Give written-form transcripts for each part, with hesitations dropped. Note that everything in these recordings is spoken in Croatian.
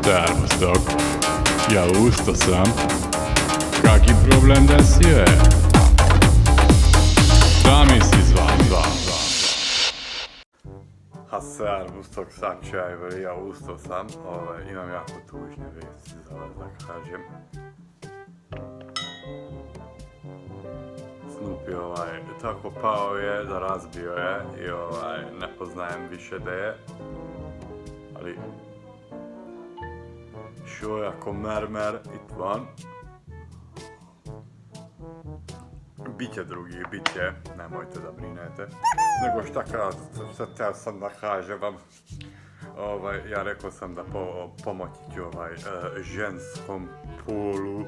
Szervusztok! Ja ustao sam. Kaki problem desio je? Šta misli zva? A servustog, sad ću ja ustao sam, imam jako tužne vijesti za vas da kažem. Snoopy tako pao je da razbio je i ne poznajem više da je, ali šo je ako mermer i tvan. Biće drugi, biće, nemojte da brinete. Nego šta teo sam da kažem vam, ja rekao sam da pomoći ću ženskom polu,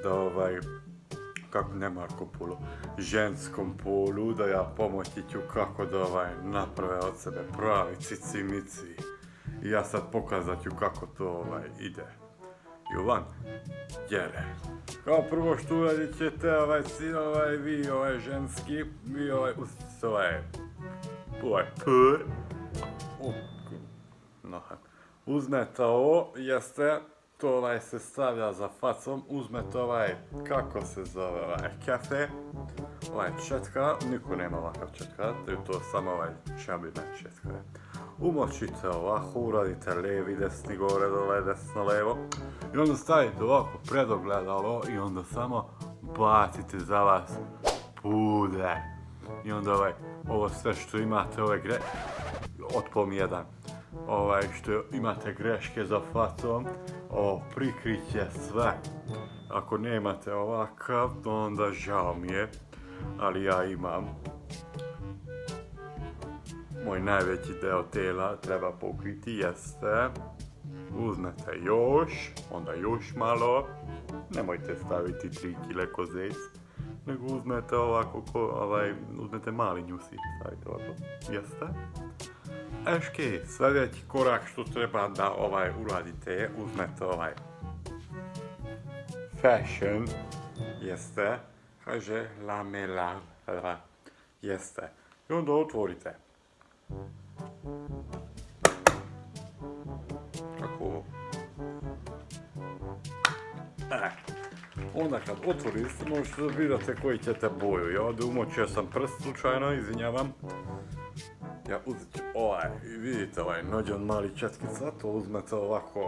da kako ne Marko Polo, ženskom polu, da ja pomoći ću kako da naprave od sebe pravi cici mici. I ja sad pokazat ću kako to ide. Jovan, jere. Kao prvo što uradit ćete vi ženski, vi pur. Uzmete ovo, jeste, to se stavlja za facom, uzmete kako se zove kafe, četka, niko nema ovakav četka, to samo čabina četka je. Umočite ovako, uradite levi, desni, gore, dole, desno, levo i onda stavite ovako predogledalo i onda samo bacite za vas puder. I onda ovo sve što imate, otpom jedan, što imate greške za facom, prikriće sve. Ako nemate ovakav, onda žao mi je, ali ja imam. Moj najveći deo tela treba pokriti jeste, uzmete još, onda još malo, nemojte staviti 3 kile ko zec, nego uzmete ovako, uzmete mali njusi, stavite ovako, jeste. Eški, sljedeći korak što treba da uradite, uzmete fashion, jeste, kaže lamela, jeste, i onda otvorite. Kako ovo? Onda kad otvorite, možete da birate koji ćete boju. Ja ovdje umočio sam prst slučajno, izvinjavam. Ja uzet ću i vidite nođon mali četkica, to uzmete ovako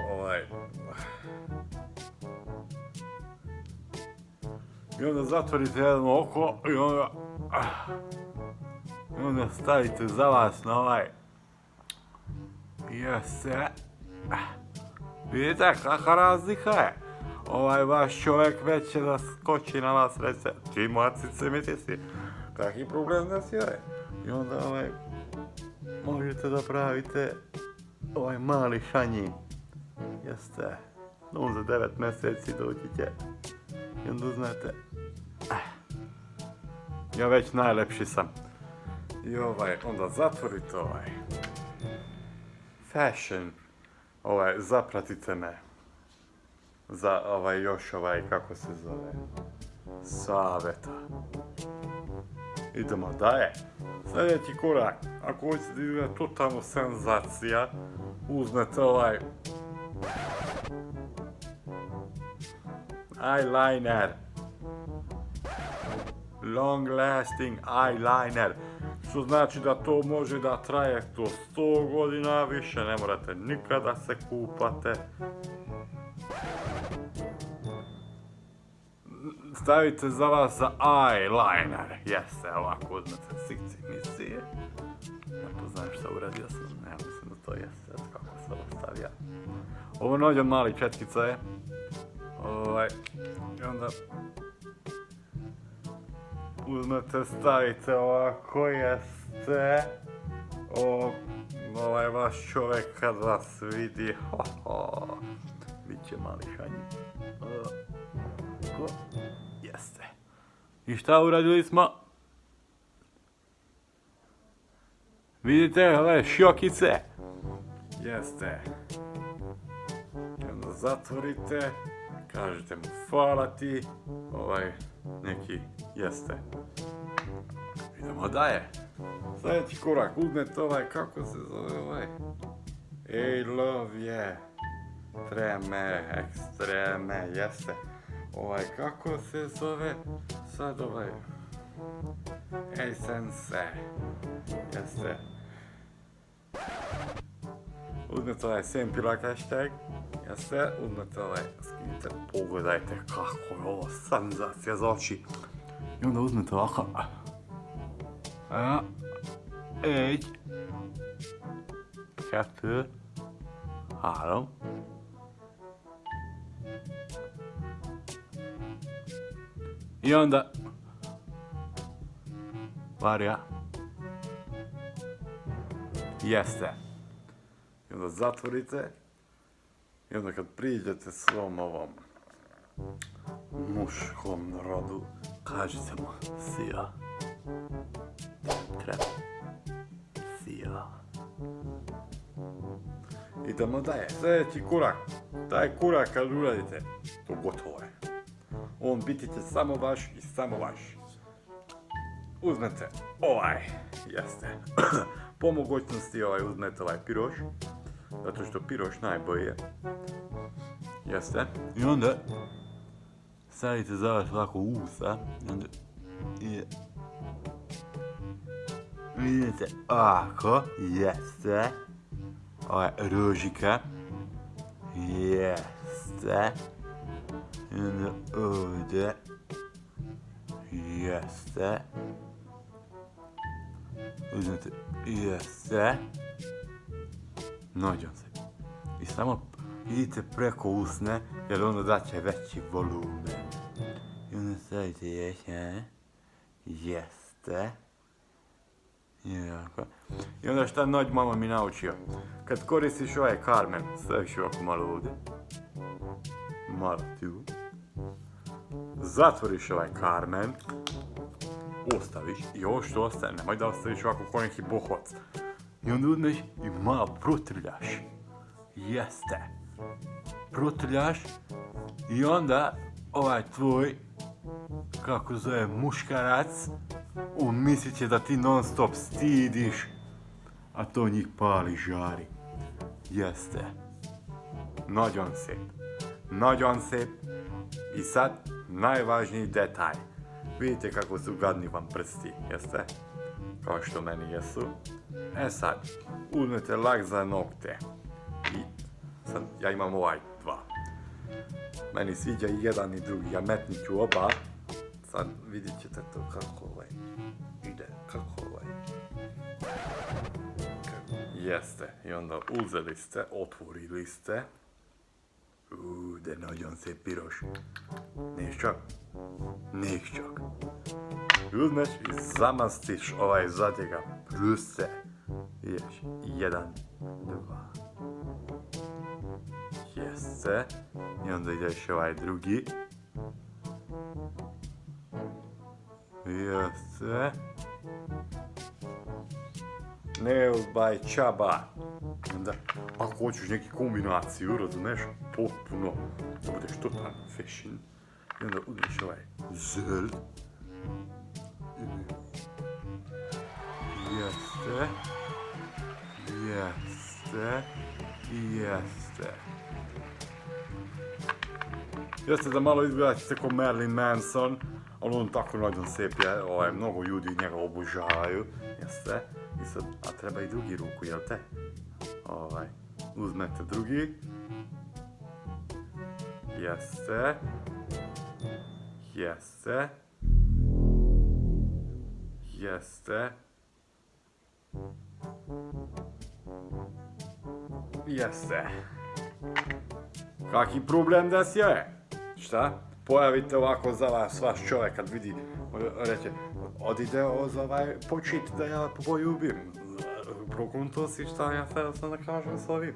i onda zatvorite jedno oko i onda stavite za vas na jeste. Vidite kakva razlika je? Vaš čovjek već će da skoči na vas, reće, ti macice mi ti si, kakvi problem da si je? I onda možete da pravite mali šanjin, jeste, no za 9 mjeseci doći će i onda znate, ja već najlepši sam. I onda zatvorite fashion, zapratite me za još kako se zove, saveta. Idemo dalje. Sljedeći korak, ako hoćete da ide totalno senzacija, uzmete eyeliner. Long lasting eyeliner. Što znači da to može da traje do 100 godina, više ne morate nikada se kupate. Stavite za vas za eyeliner, jeste, ovako uzmete sikci misije. Ja poznajem šta uradio sam, ja mislim da to jeste, kako se ovo stavlja. Ovo nođon mali četkica je. I onda uzmete, stavite ovako, jeste. Vaš čovjek kad vas vidi, bit će mali šanji. Jeste. I šta uradili smo? Vidite ove šjokice? Jeste. I onda zatvorite, kažete mu hvala ti, neki jeste. Idemo dalje. Sljedeći korak, uzmete kako se zove Hey love, yeah. ekstreme, jeste. Kako se zove sad Essence, jeste. Uzmete sample hashtag, jeste, uzmete skinite, pogledajte kako je ovo senzacija za oči. I onda uzmete ovako. Četiri, harom. I onda varja. Jeste. I onda zatvorite. I onda kad priđete svom ovom muškom rodu, kažete mu sija. Treba. Sija. Idemo dalje. Sljedeći korak. Taj korak kad uradite, to gotovo je. On biti će samo vaš i samo vaš. Uzmete jeste. Po mogućnosti uzmete piroš. Zato što piroš najbolje. Jeste. I onda stavite za vas ovako u usta. I onda vidite ovako. Jeste. Ružika. Jeste. I onda ovdje. Jeste. Uzmite. Jeste. Nađam se. I samo idite preko usne, jer onda daće veći volumen. I onda stavite jeste. Jeste. I onda šta noć mama mi naučio. Kad koristiš karmen, staviš ovako malo ovdje. Malo tu. Zatvoriš karmen. Ostaviš i ovo što ostane, nemoj da ostaviš ovako ko neki bohvac. I onda uzmeš i malo protrljaš. Jeste. Protrljaš i onda tvoj, kako zove, muškarac, on mislit će da ti non stop stidiš, a to njih pali žari. Jeste. Nađam se. I sad, najvažniji detalj. Vidite kako su gadni vam prsti, jeste? Kao što meni jesu. Sad, uzmete lak za nokte. I sad, ja imam dva. Meni sviđa i jedan i drugi, ja metnit ću oba. Sad vidit ćete to kako ide, Jeste, i onda uzeli ste, otvorili ste. Da nađam se piroš. Nešćak. Uzmeš i zamastiš zadnjega prste. Ideš, 1, 2. Jeste. I onda ideš drugi. Jeste. Nails by Chaba. Onda, ako hoćeš neki kombinaciju, razumeš, potpuno, da budeš totalno fashion. I onda uzmeš zrd. Jeste. Jeste da malo izgledate ko Marilyn Manson, ali on tako nađen sepje, mnogo ljudi njega obožavaju, jeste. I sad, a treba i drugi ruku, jel te? Uzmete drugi. Jeste. Kaki problem da si je? Šta? Pojavite ovako za vas, vaš čovjek kad vidi, reće, odide počit da ja poljubim. Prokonto si šta ja sam da kažem s ovim.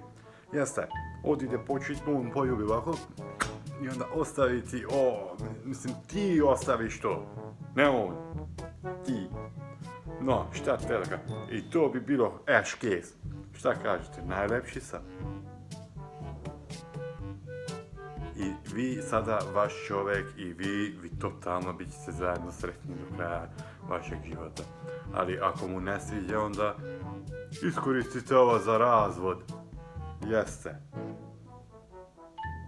Jeste, odide počit, on poljubi ovako. I onda ostavi ti, ti ostaviš to. Ne on. Ti. No, šta teleka. I to bi bilo Ash Case. Šta kažete, najlepši sam. I vi sada, vaš čovjek i vi totalno bit ćete zajedno sretni do kraja vašeg života. Ali ako mu ne sviđa, onda iskoristite ovo za razvod. Jeste.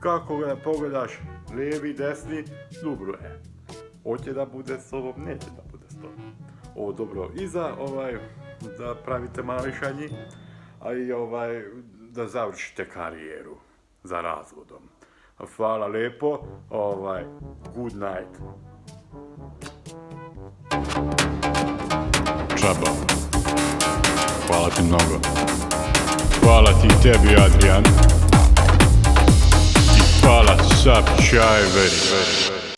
kako ga pogledaš, lijevi, desni, dobro je. Hoće da bude s tobom, neće da bude s tobom. Ovo dobro i za da pravite mališanji, a i da završite karijeru za razvodom. Hvala lijepo, good night. Čaba. Hvala ti mnogo. Hvala ti tebi, Adrian. I hvala Subscriberi.